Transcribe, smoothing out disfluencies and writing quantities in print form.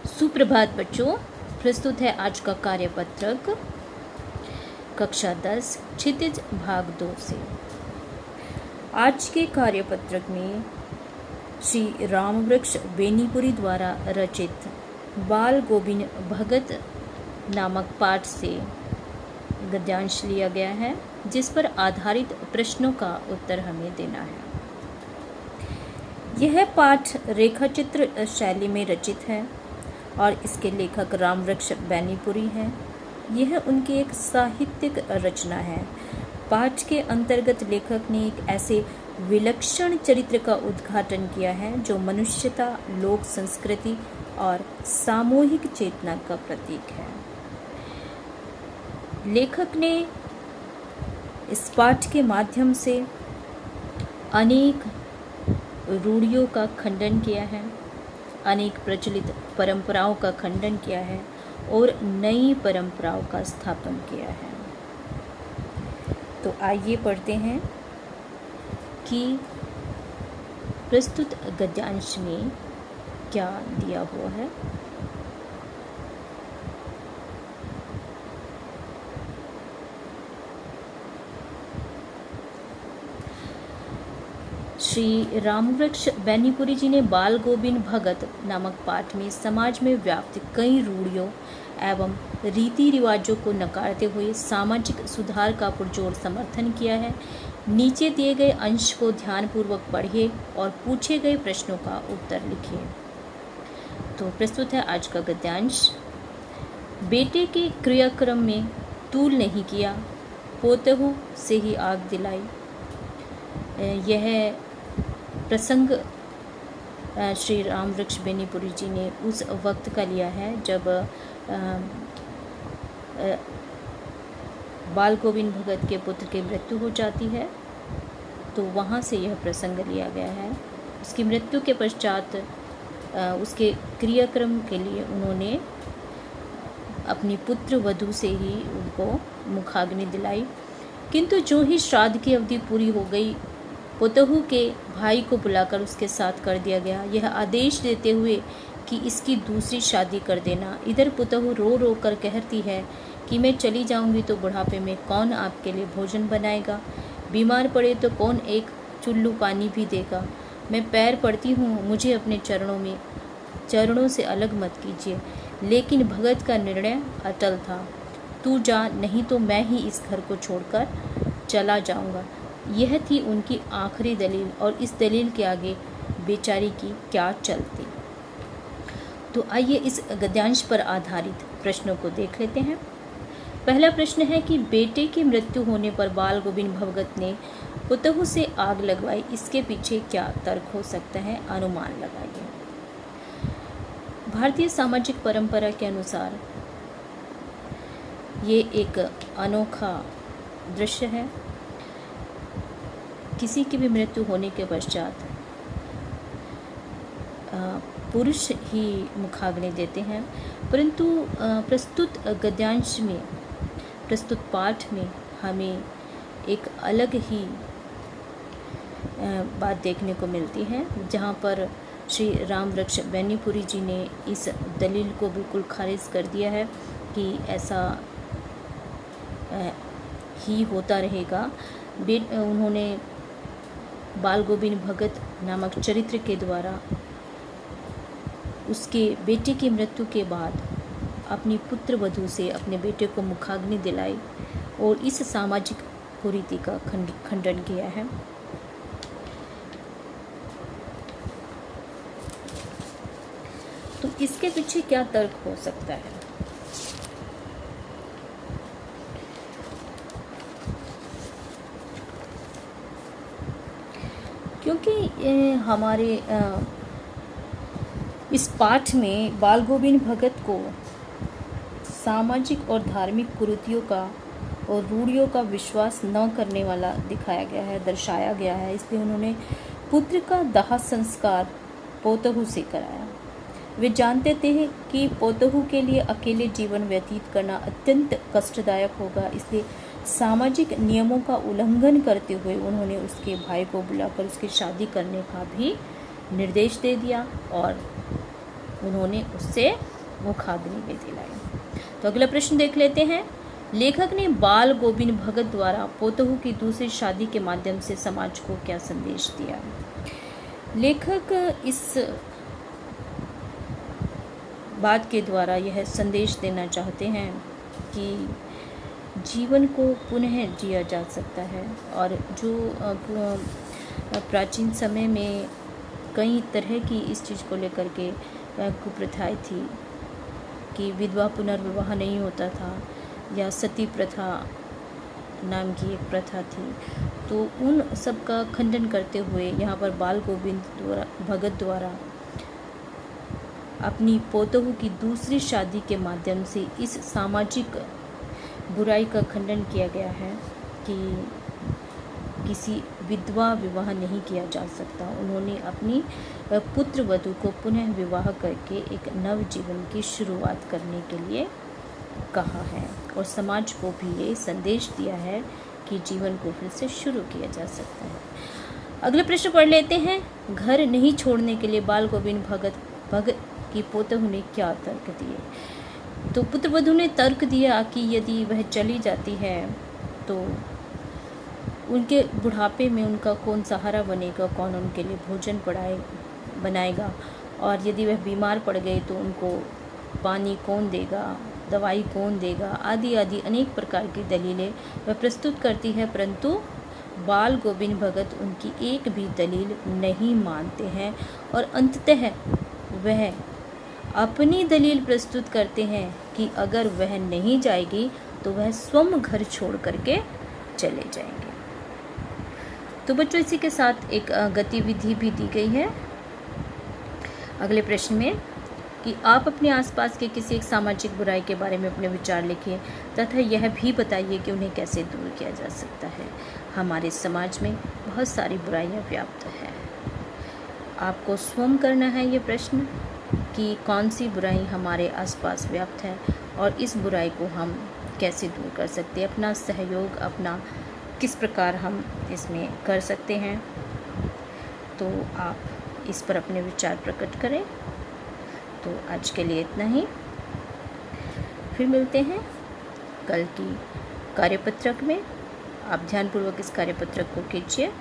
सुप्रभात बच्चों, प्रस्तुत है आज का कार्यपत्रक कक्षा 10 क्षितिज भाग 2 से। आज के कार्यपत्रक में श्री रामवृक्ष बेनीपुरी द्वारा रचित बाल गोविंद भगत नामक पाठ से गद्यांश लिया गया है, जिस पर आधारित प्रश्नों का उत्तर हमें देना है। यह पाठ रेखाचित्र शैली में रचित है और इसके लेखक रामवृक्ष बेनीपुरी हैं। यह उनकी एक साहित्यिक रचना है। पाठ के अंतर्गत लेखक ने एक ऐसे विलक्षण चरित्र का उद्घाटन किया है जो मनुष्यता, लोक संस्कृति और सामूहिक चेतना का प्रतीक है। लेखक ने इस पाठ के माध्यम से अनेक रूढ़ियों का खंडन किया है, अनेक प्रचलित परंपराओं का खंडन किया है और नई परंपराओं का स्थापन किया है। तो आइए पढ़ते हैं कि प्रस्तुत गद्यांश में क्या दिया हुआ है। श्री रामवृक्ष बेनीपुरी जी ने बाल गोविंद भगत नामक पाठ में समाज में व्याप्त कई रूढ़ियों एवं रीति रिवाजों को नकारते हुए सामाजिक सुधार का पुरजोर समर्थन किया है। नीचे दिए गए अंश को ध्यानपूर्वक पढ़िए और पूछे गए प्रश्नों का उत्तर लिखिए। तो प्रस्तुत है आज का गद्यांश। बेटे के क्रियाक्रम में तूल नहीं किया, पोतहू से ही आग दिलाई। यह प्रसंग श्री रामवृक्ष बेनीपुरी जी ने उस वक्त का लिया है जब बाल गोविंद भगत के पुत्र की मृत्यु हो जाती है। तो वहाँ से यह प्रसंग लिया गया है। उसकी मृत्यु के पश्चात उसके क्रियाक्रम के लिए उन्होंने अपनी पुत्र वधू से ही उनको मुखाग्नि दिलाई, किंतु जो ही श्राद्ध की अवधि पूरी हो गई, पोतहू के भाई को बुलाकर उसके साथ कर दिया गया, यह आदेश देते हुए कि इसकी दूसरी शादी कर देना। इधर पोतहू रो रो कर कहती है कि मैं चली जाऊंगी तो बुढ़ापे में कौन आपके लिए भोजन बनाएगा, बीमार पड़े तो कौन एक चुल्लू पानी भी देगा। मैं पैर पड़ती हूँ, मुझे अपने चरणों से अलग मत कीजिए। लेकिन भगत का निर्णय अटल था, तू जा, नहीं तो मैं ही इस घर को छोड़कर चला जाऊंगा। यह थी उनकी आखिरी दलील और इस दलील के आगे बेचारी की क्या चलती। तो आइए इस गद्यांश पर आधारित प्रश्नों को देख लेते हैं। पहला प्रश्न है कि बेटे की मृत्यु होने पर बाल गोविंद भगत ने पुतहू से आग लगवाई, इसके पीछे क्या तर्क हो सकता है, अनुमान लगाइए। भारतीय सामाजिक परंपरा के अनुसार ये एक अनोखा दृश्य है। किसी की भी मृत्यु होने के पश्चात पुरुष ही मुखाग्नि देते हैं, परंतु प्रस्तुत गद्यांश में, प्रस्तुत पाठ में हमें एक अलग ही बात देखने को मिलती है, जहाँ पर श्री रामवृक्ष बेनीपुरी जी ने इस दलील को बिल्कुल खारिज कर दिया है कि ऐसा ही होता रहेगा। उन्होंने बाल गोविंद भगत नामक चरित्र के द्वारा उसके बेटे की मृत्यु के बाद अपनी पुत्र वधू से अपने बेटे को मुखाग्नि दिलाई और इस सामाजिक कुरीति का खंडन किया है। तो इसके पीछे क्या तर्क हो सकता है? क्योंकि हमारे इस पाठ में बाल गोविंद भगत को सामाजिक और धार्मिक कुरीतियों का और रूढ़ियों का विश्वास न करने वाला दिखाया गया है, दर्शाया गया है। इसलिए उन्होंने पुत्र का दाह संस्कार पोतहू से कराया। वे जानते थे कि पोतहू के लिए अकेले जीवन व्यतीत करना अत्यंत कष्टदायक होगा, इसलिए सामाजिक नियमों का उल्लंघन करते हुए उन्होंने उसके भाई को बुलाकर उसकी शादी करने का भी निर्देश दे दिया और उन्होंने उससे मुखाग्नि भी दिलाई। तो अगला प्रश्न देख लेते हैं। लेखक ने बाल गोविंद भगत द्वारा पोतहू की दूसरी शादी के माध्यम से समाज को क्या संदेश दिया? लेखक इस बात के द्वारा यह संदेश देना चाहते हैं कि जीवन को पुनः जिया जा सकता है, और जो प्राचीन समय में कई तरह की इस चीज़ को लेकर के कुप्रथाएं थी कि विधवा पुनर्विवाह नहीं होता था, या सती प्रथा नाम की एक प्रथा थी। तो उन सब का खंडन करते हुए यहाँ पर बाल गोविंद भगत द्वारा अपनी पोतहू की दूसरी शादी के माध्यम से इस सामाजिक बुराई का खंडन किया गया है कि किसी विधवा विवाह नहीं किया जा सकता। उन्होंने अपनी पुत्र वधू को पुनः विवाह करके एक नव जीवन की शुरुआत करने के लिए कहा है, और समाज को भी ये संदेश दिया है कि जीवन को फिर से शुरू किया जा सकता है। अगले प्रश्न पढ़ लेते हैं। घर नहीं छोड़ने के लिए बाल गोविंद भगत की पोतहू ने क्या तर्क दिए? तो पुत्रवधू ने तर्क दिया कि यदि वह चली जाती है तो उनके बुढ़ापे में उनका कौन सहारा बनेगा, कौन उनके लिए भोजन बनाएगा, और यदि वह बीमार पड़ गए तो उनको पानी कौन देगा, दवाई कौन देगा, आदि आदि अनेक प्रकार की दलीलें वह प्रस्तुत करती है। परंतु बाल गोविंद भगत उनकी एक भी दलील नहीं मानते हैं, और अंततः वह अपनी दलील प्रस्तुत करते हैं कि अगर वह नहीं जाएगी तो वह स्वयं घर छोड़ करके चले जाएंगे। तो बच्चों, इसी के साथ एक गतिविधि भी दी गई है अगले प्रश्न में कि आप अपने आसपास के किसी एक सामाजिक बुराई के बारे में अपने विचार लिखिए तथा यह भी बताइए कि उन्हें कैसे दूर किया जा सकता है। हमारे समाज में बहुत सारी बुराइयां व्याप्त है। आपको स्वयं करना है ये प्रश्न कि कौन सी बुराई हमारे आसपास व्याप्त है और इस बुराई को हम कैसे दूर कर सकते हैं, अपना सहयोग अपना किस प्रकार हम इसमें कर सकते हैं। तो आप इस पर अपने विचार प्रकट करें। तो आज के लिए इतना ही, फिर मिलते हैं कल की कार्यपत्रक में। आप ध्यानपूर्वक इस कार्यपत्रक को कीजिए।